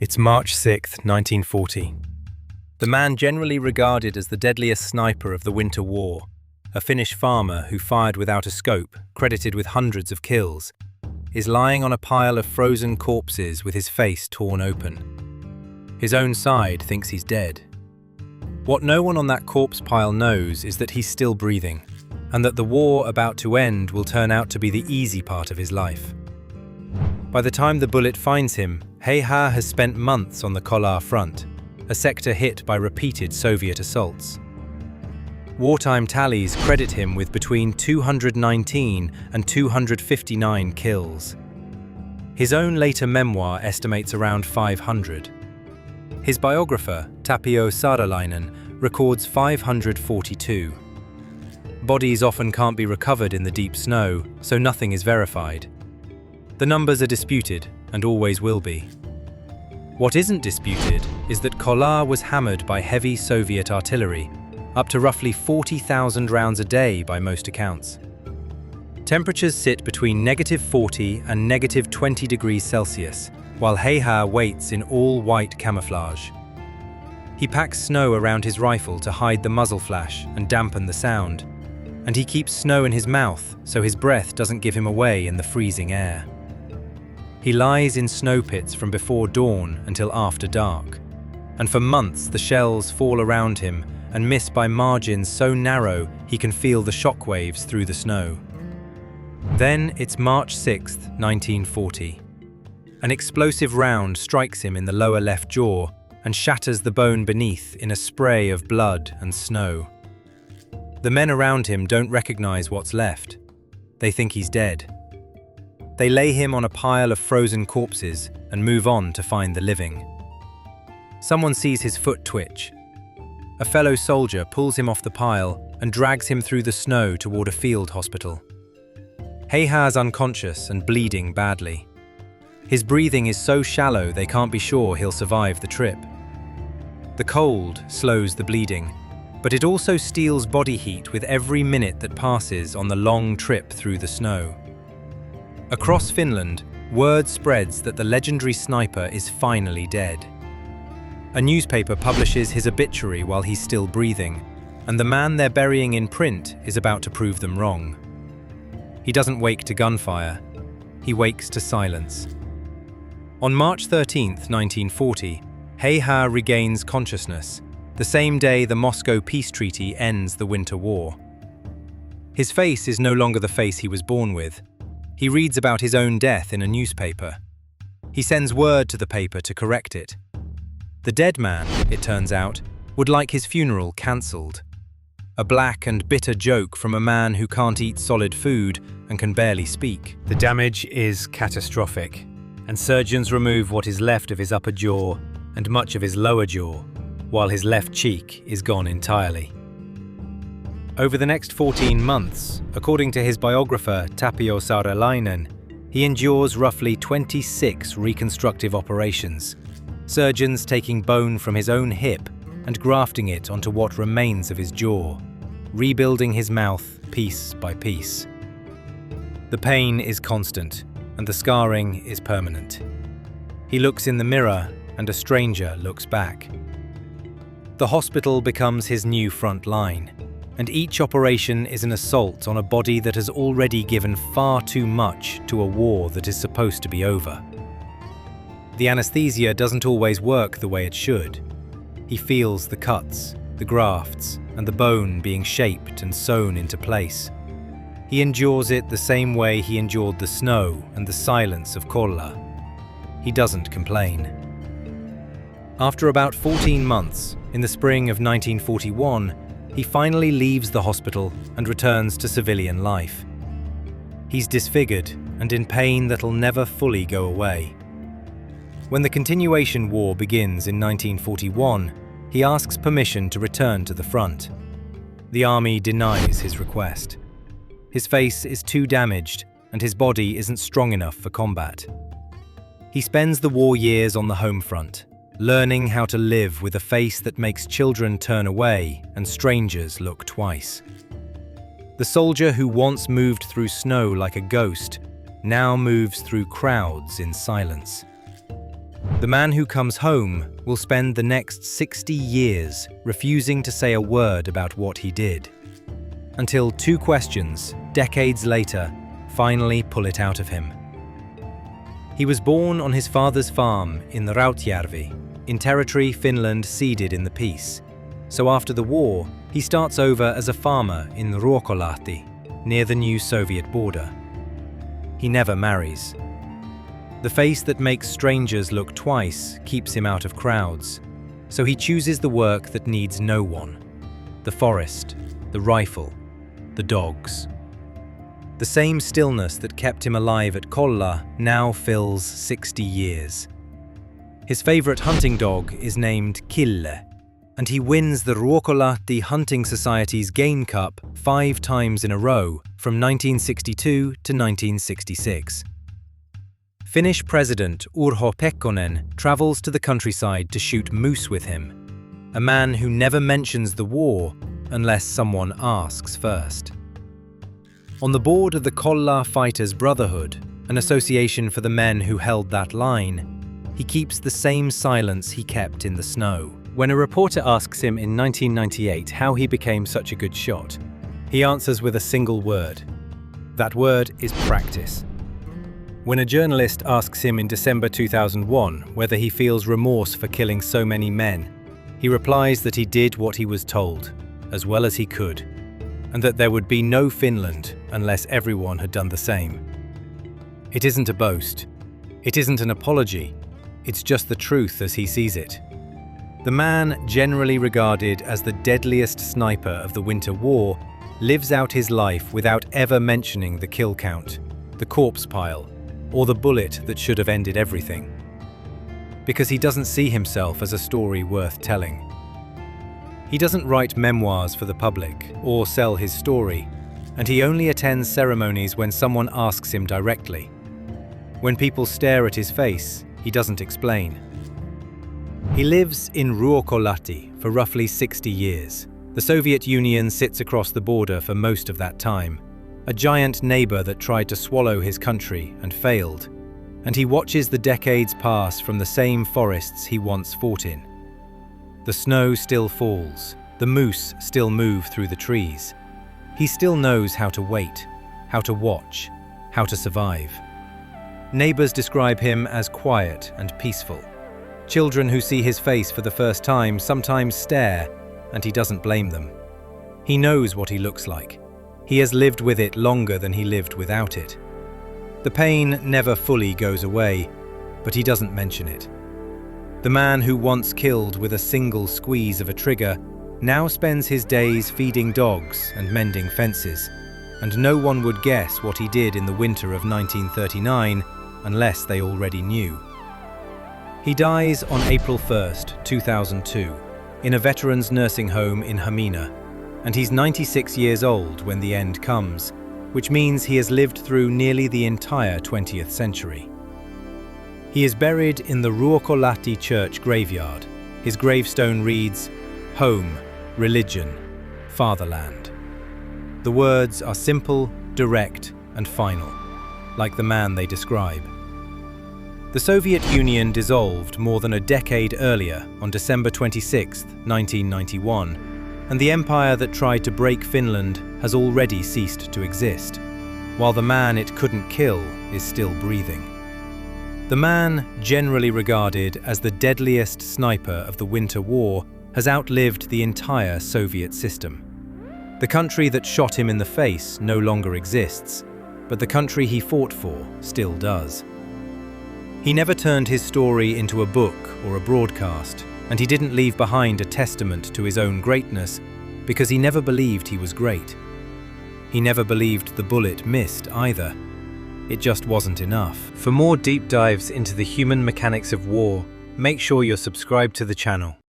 It's March 6, 1940. The man generally regarded as the deadliest sniper of the Winter War, a Finnish farmer who fired without a scope, credited with hundreds of kills, is lying on a pile of frozen corpses with his face torn open. His own side thinks he's dead. What no one on that corpse pile knows is that he's still breathing, and that the war about to end will turn out to be the easy part of his life. By the time the bullet finds him, Häyhä has spent months on the Kolar front, a sector hit by repeated Soviet assaults. Wartime tallies credit him with between 219 and 259 kills. His own later memoir estimates around 500. His biographer, Tapio Saaralainen, records 542. Bodies often can't be recovered in the deep snow, so nothing is verified. The numbers are disputed, and always will be. What isn't disputed is that Kolar was hammered by heavy Soviet artillery, up to roughly 40,000 rounds a day by most accounts. Temperatures sit between -40 and -20 degrees Celsius, while Häyhä waits in all-white camouflage. He packs snow around his rifle to hide the muzzle flash and dampen the sound, and he keeps snow in his mouth so his breath doesn't give him away in the freezing air. He lies in snow pits from before dawn until after dark, and for months the shells fall around him and miss by margins so narrow he can feel the shockwaves through the snow. Then it's March 6, 1940. An explosive round strikes him in the lower left jaw and shatters the bone beneath in a spray of blood and snow. The men around him don't recognize what's left. They think he's dead. They lay him on a pile of frozen corpses and move on to find the living. Someone sees his foot twitch. A fellow soldier pulls him off the pile and drags him through the snow toward a field hospital. Häyhä's unconscious and bleeding badly. His breathing is so shallow they can't be sure he'll survive the trip. The cold slows the bleeding, but it also steals body heat with every minute that passes on the long trip through the snow. Across Finland, word spreads that the legendary sniper is finally dead. A newspaper publishes his obituary while he's still breathing, and the man they're burying in print is about to prove them wrong. He doesn't wake to gunfire, he wakes to silence. On March 13, 1940, Häyhä regains consciousness, the same day the Moscow Peace Treaty ends the Winter War. His face is no longer the face he was born with. He reads about his own death in a newspaper. He sends word to the paper to correct it. The dead man, it turns out, would like his funeral cancelled. A black and bitter joke from a man who can't eat solid food and can barely speak. The damage is catastrophic, and surgeons remove what is left of his upper jaw and much of his lower jaw, while his left cheek is gone entirely. Over the next 14 months, according to his biographer Tapio Saaralainen, he endures roughly 26 reconstructive operations, surgeons taking bone from his own hip and grafting it onto what remains of his jaw, rebuilding his mouth piece by piece. The pain is constant, and the scarring is permanent. He looks in the mirror, and a stranger looks back. The hospital becomes his new front line, and each operation is an assault on a body that has already given far too much to a war that is supposed to be over. The anesthesia doesn't always work the way it should. He feels the cuts, the grafts, and the bone being shaped and sewn into place. He endures it the same way he endured the snow and the silence of Kolla. He doesn't complain. After about 14 months, in the spring of 1941, he finally leaves the hospital and returns to civilian life. He's disfigured and in pain that'll never fully go away. When the continuation war begins in 1941, he asks permission to return to the front. The army denies his request. His face is too damaged, and his body isn't strong enough for combat. He spends the war years on the home front, learning how to live with a face that makes children turn away and strangers look twice. The soldier who once moved through snow like a ghost now moves through crowds in silence. The man who comes home will spend the next 60 years refusing to say a word about what he did, until two questions, decades later, finally pull it out of him. He was born on his father's farm in the Rautjärvi, in territory Finland ceded in the peace. So after the war, he starts over as a farmer in Ruokolahti, near the new Soviet border. He never marries. The face that makes strangers look twice keeps him out of crowds, so he chooses the work that needs no one: the forest, the rifle, the dogs. The same stillness that kept him alive at Kolla now fills 60 years. His favorite hunting dog is named Kille, and he wins the Ruokolahti Hunting Society's Game Cup 5 times in a row from 1962 to 1966. Finnish President Urho Kekkonen travels to the countryside to shoot moose with him, a man who never mentions the war unless someone asks first. On the board of the Kolla Fighters Brotherhood, an association for the men who held that line, he keeps the same silence he kept in the snow. When a reporter asks him in 1998 how he became such a good shot, he answers with a single word. That word is practice. When a journalist asks him in December 2001 whether he feels remorse for killing so many men, he replies that he did what he was told, as well as he could, and that there would be no Finland unless everyone had done the same. It isn't a boast. It isn't an apology. It's just the truth as he sees it. The man, generally regarded as the deadliest sniper of the Winter War, lives out his life without ever mentioning the kill count, the corpse pile, or the bullet that should have ended everything. Because he doesn't see himself as a story worth telling. He doesn't write memoirs for the public or sell his story, and he only attends ceremonies when someone asks him directly. When people stare at his face, he doesn't explain. He lives in Ruokolahti for roughly 60 years. The Soviet Union sits across the border for most of that time, a giant neighbor that tried to swallow his country and failed, and he watches the decades pass from the same forests he once fought in. The snow still falls, the moose still move through the trees. He still knows how to wait, how to watch, how to survive. Neighbors describe him as quiet and peaceful. Children who see his face for the first time sometimes stare, and he doesn't blame them. He knows what he looks like. He has lived with it longer than he lived without it. The pain never fully goes away, but he doesn't mention it. The man who once killed with a single squeeze of a trigger now spends his days feeding dogs and mending fences, and no one would guess what he did in the winter of 1939 unless they already knew. He dies on April 1st, 2002, in a veterans' nursing home in Hämeenä, and he's 96 years old when the end comes, which means he has lived through nearly the entire 20th century. He is buried in the Ruokolahti church graveyard. His gravestone reads, "Home, religion, fatherland." The words are simple, direct, and final, like the man they describe. The Soviet Union dissolved more than a decade earlier on December 26, 1991, and the empire that tried to break Finland has already ceased to exist, while the man it couldn't kill is still breathing. The man, generally regarded as the deadliest sniper of the Winter War, has outlived the entire Soviet system. The country that shot him in the face no longer exists, but the country he fought for still does. He never turned his story into a book or a broadcast, and he didn't leave behind a testament to his own greatness because he never believed he was great. He never believed the bullet missed either. It just wasn't enough. For more deep dives into the human mechanics of war, make sure you're subscribed to the channel.